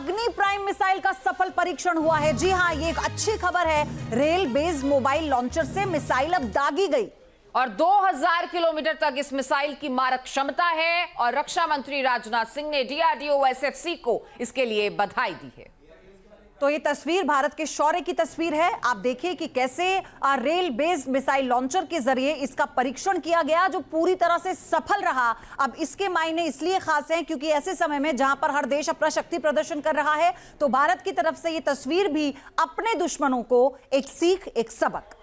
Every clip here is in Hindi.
अग्नि प्राइम मिसाइल का सफल परीक्षण हुआ है। जी हां, ये एक अच्छी खबर है। रेल बेस्ड मोबाइल लॉन्चर से मिसाइल अब दागी गई और 2000 किलोमीटर तक इस मिसाइल की मारक क्षमता है और रक्षा मंत्री राजनाथ सिंह ने डीआरडीओ एसएफसी को इसके लिए बधाई दी है। तो ये तस्वीर भारत के शौर्य की तस्वीर है। आप देखिए कि कैसे रेल बेस्ड मिसाइल लॉन्चर के जरिए इसका परीक्षण किया गया, जो पूरी तरह से सफल रहा। अब इसके मायने इसलिए खास हैं क्योंकि ऐसे समय में जहां पर हर देश अपना शक्ति प्रदर्शन कर रहा है, तो भारत की तरफ से ये तस्वीर भी अपने दुश्मनों को एक सीख, एक सबक।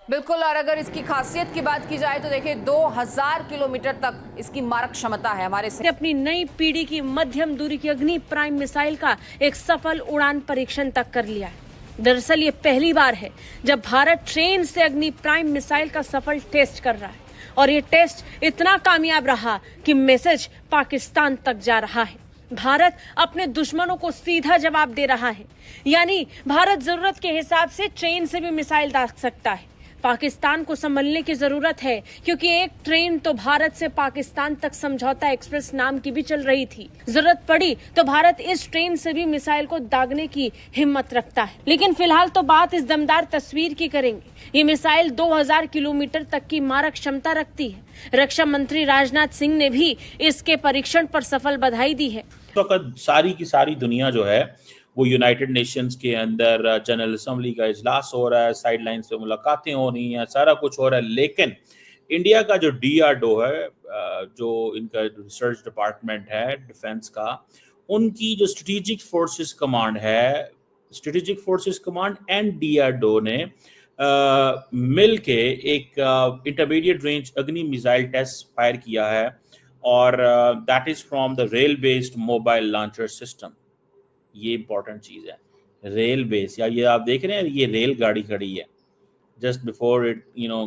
बिल्कुल। और अगर इसकी खासियत की बात की जाए तो देखिए 2000 किलोमीटर तक इसकी मारक क्षमता है। हमारे से अपनी नई पीढ़ी की मध्यम दूरी की अग्नि प्राइम मिसाइल का एक सफल उड़ान परीक्षण तक कर लिया है। दरअसल ये पहली बार है जब भारत ट्रेन से अग्नि प्राइम मिसाइल का सफल टेस्ट कर रहा है और ये टेस्ट इतना कामयाब रहा कि मैसेज पाकिस्तान तक जा रहा है। भारत अपने दुश्मनों को सीधा जवाब दे रहा है, यानी भारत जरूरत के हिसाब से ट्रेन से भी मिसाइल दाग सकता है। पाकिस्तान को संभलने की जरूरत है क्योंकि एक ट्रेन तो भारत से पाकिस्तान तक समझौता एक्सप्रेस नाम की भी चल रही थी। जरूरत पड़ी तो भारत इस ट्रेन से भी मिसाइल को दागने की हिम्मत रखता है। लेकिन फिलहाल तो बात इस दमदार तस्वीर की करेंगे। ये मिसाइल 2000 किलोमीटर तक की मारक क्षमता रखती है। रक्षा मंत्री राजनाथ सिंह ने भी इसके परीक्षण पर सफल बधाई दी है। तो सारी की सारी दुनिया जो है वो यूनाइटेड नेशंस के अंदर जनरल असेंबली का इजलास हो रहा है, साइड लाइन्स पे मुलाकातें हो रही हैं, सारा कुछ हो रहा है। लेकिन इंडिया का जो डीआरडीओ है, जो इनका रिसर्च डिपार्टमेंट है डिफेंस का, उनकी जो स्ट्रेटेजिक फोर्सेस कमांड है, strategic forces command and DRDO ने मिल के एक इंटरमीडिएट रेंज अग्नि मिसाइल टेस्ट फायर किया है और that is from the rail based mobile launcher system. ये इंपॉर्टेंट चीज है, रेल बेस। या ये आप देख रहे हैं, ये रेल गाड़ी खड़ी है जस्ट बिफोर इट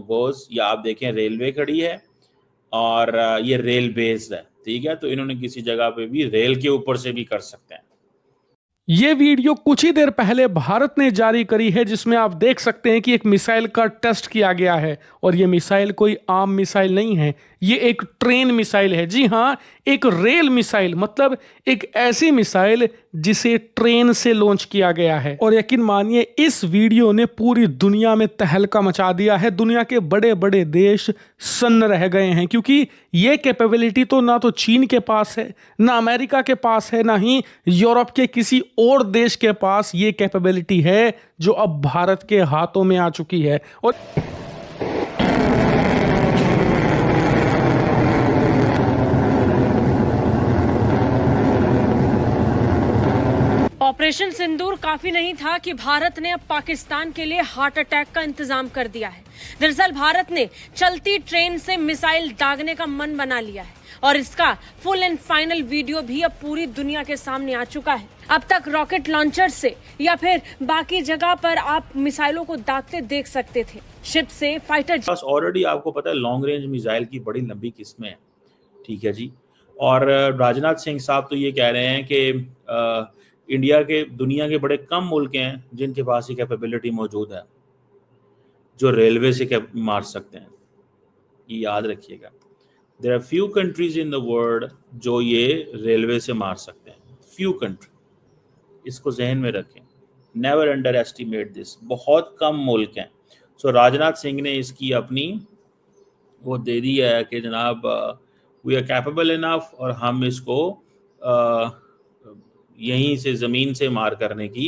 गोज, या आप देखें रेलवे खड़ी है और ये रेल बेस्ड है, ठीक है। तो इन्होंने किसी जगह पे भी रेल के ऊपर से भी कर सकते हैं। ये वीडियो कुछ ही देर पहले भारत ने जारी करी है, जिसमें आप देख सकते हैं कि एक मिसाइल का टेस्ट किया गया है और ये मिसाइल कोई आम मिसाइल नहीं है, ये एक ट्रेन मिसाइल है। जी हाँ, एक रेल मिसाइल, मतलब एक ऐसी मिसाइल जिसे ट्रेन से लॉन्च किया गया है। और यकीन मानिए इस वीडियो ने पूरी दुनिया में तहलका मचा दिया है। दुनिया के बड़े बड़े देश सन्न रह गए हैं क्योंकि ये कैपेबिलिटी तो ना तो चीन के पास है, ना अमेरिका के पास है, ना ही यूरोप के किसी और देश के पास ये कैपेबिलिटी है जो अब भारत के हाथों में आ चुकी है। और ऑपरेशन सिंदूर काफी नहीं था कि भारत ने अब पाकिस्तान के लिए हार्ट अटैक का इंतजाम कर दिया है। दरअसल भारत ने चलती ट्रेन से मिसाइल दागने का मन बना लिया है और इसका फुल एंड फाइनल वीडियो भी अब पूरी दुनिया के सामने आ चुका है। अब तक रॉकेट लॉन्चर से या फिर बाकी जगह पर आप मिसाइलों को दागते देख सकते थे, शिप से, फाइटर। ऑलरेडी आपको पता है लॉन्ग रेंज मिसाइल की बड़ी लंबी किस्में हैं, ठीक है जी। और राजनाथ सिंह साहब तो ये कह रहे हैं कि इंडिया के दुनिया के बड़े कम मुल्क हैं जिनके पास ये कैपेबिलिटी मौजूद है जो रेलवे से मार सकते हैं। ये याद रखिएगा, there are few countries in the world जो ये रेलवे से मार सकते हैं, फ्यू कंट्री। इसको जहन में रखें, नेवर अंडर एस्टिमेट दिस। बहुत कम मुल्क हैं। सो राजनाथ सिंह ने इसकी अपनी वो दे दी है कि जनाब वी आर कैपेबल इनफ और हम इसको यहीं से ज़मीन से मार करने की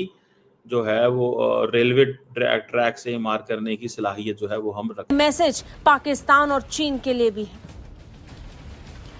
जो है वो रेलवे ट्रैक से मार करने की सलाहियत जो है वो हम रखते हैं। मैसेज पाकिस्तान और चीन के लिए भी है,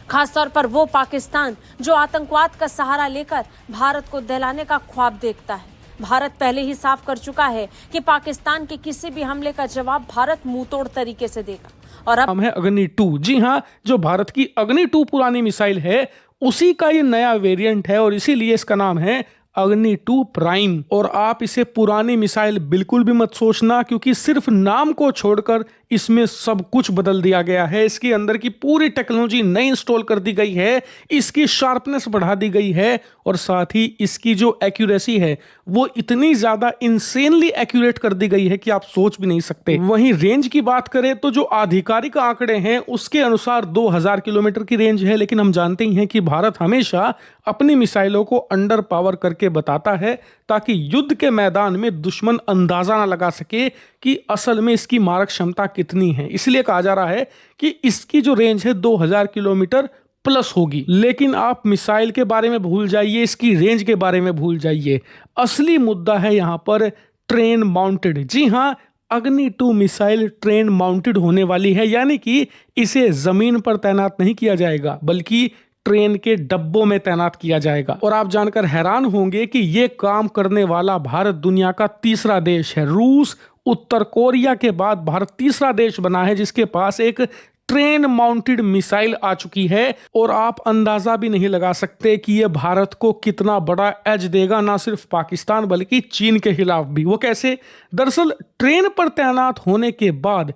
खासतौर पर वो पाकिस्तान जो आतंकवाद का सहारा लेकर भारत को दहलाने का ख्वाब देखता है। भारत पहले ही साफ कर चुका है कि पाकिस्तान के किसी भी हमले का जवाब भारत मुंहतोड़ तरीके से देगा। और अब हम है अग्नि 2। जी हाँ, जो भारत की अग्नि 2 पुरानी मिसाइल है उसी का ये नया वेरिएंट है और इसीलिए इसका नाम है अग्नि 2 प्राइम। और आप इसे पुरानी मिसाइल बिल्कुल भी मत सोचना क्योंकि सिर्फ नाम को छोड़कर इसमें सब कुछ बदल दिया गया है। इसके अंदर की पूरी टेक्नोलॉजी नई इंस्टॉल कर दी गई है, इसकी शार्पनेस बढ़ा दी गई है और साथ ही इसकी जो एक्यूरेसी है वो इतनी ज़्यादा इंसेनली एक्यूरेट कर दी गई है कि आप सोच भी नहीं सकते। वहीं रेंज की बात करें तो जो आधिकारिक आंकड़े हैं उसके अनुसार 2000 किलोमीटर की रेंज है, लेकिन हम जानते ही हैं कि भारत हमेशा अपनी मिसाइलों को अंडर पावर करके करके बताता है ताकि युद्ध के मैदान में दुश्मन अंदाजा ना लगा सके कि असल में इसकी मारक क्षमता कितनी है। इसलिए कहा जा रहा है कि इसकी जो रेंज है 2000 किलोमीटर प्लस होगी। लेकिन आप मिसाइल के बारे में भूल जाइए, इसकी रेंज के बारे में भूल जाइए। असली मुद्दा है यहाँ पर ट्रेन माउंटेड। जी हाँ, अग्नि 2 मिसाइल ट्रेन माउंटेड होने वाली है, यानी कि इसे जमीन पर तैनात नहीं किया जाएगा बल्कि ट्रेन के डब्बों में तैनात किया जाएगा। और आप जानकर हैरान होंगे कि यह काम करने वाला भारत दुनिया का तीसरा देश है। रूस, उत्तर कोरिया के बाद भारत तीसरा देश बना है जिसके पास एक ट्रेन माउंटेड मिसाइल आ चुकी है। और आप अंदाजा भी नहीं लगा सकते कि यह भारत को कितना बड़ा एज देगा, ना सिर्फ पाकिस्तान बल्कि चीन के खिलाफ भी। वो कैसे? दरअसल ट्रेन पर तैनात होने के बाद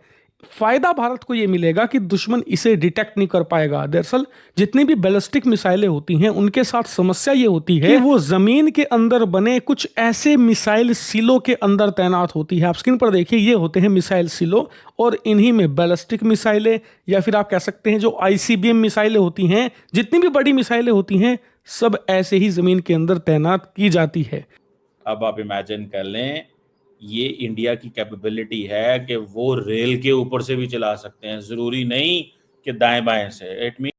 फायदा भारत को यह मिलेगा कि दुश्मन इसे डिटेक्ट नहीं कर पाएगा। दरअसल जितनी भी बैलिस्टिक मिसाइलें होती हैं उनके साथ समस्या ये होती है कि वो जमीन के अंदर बने कुछ ऐसे मिसाइल सिलो के अंदर तैनात होती है। आप स्क्रीन पर देखिए, ये होते हैं मिसाइल सिलो, और इन्हीं में बैलिस्टिक मिसाइलें या फिर आप कह सकते हैं जो ICBM मिसाइलें होती हैं, जितनी भी बड़ी मिसाइलें होती हैं, सब ऐसे ही जमीन के अंदर तैनात की जाती है। अब आप इमेजिन कर लें, ये इंडिया की कैपेबिलिटी है कि वो रेल के ऊपर से भी चला सकते हैं, जरूरी नहीं कि दाएं बाएं से। It mean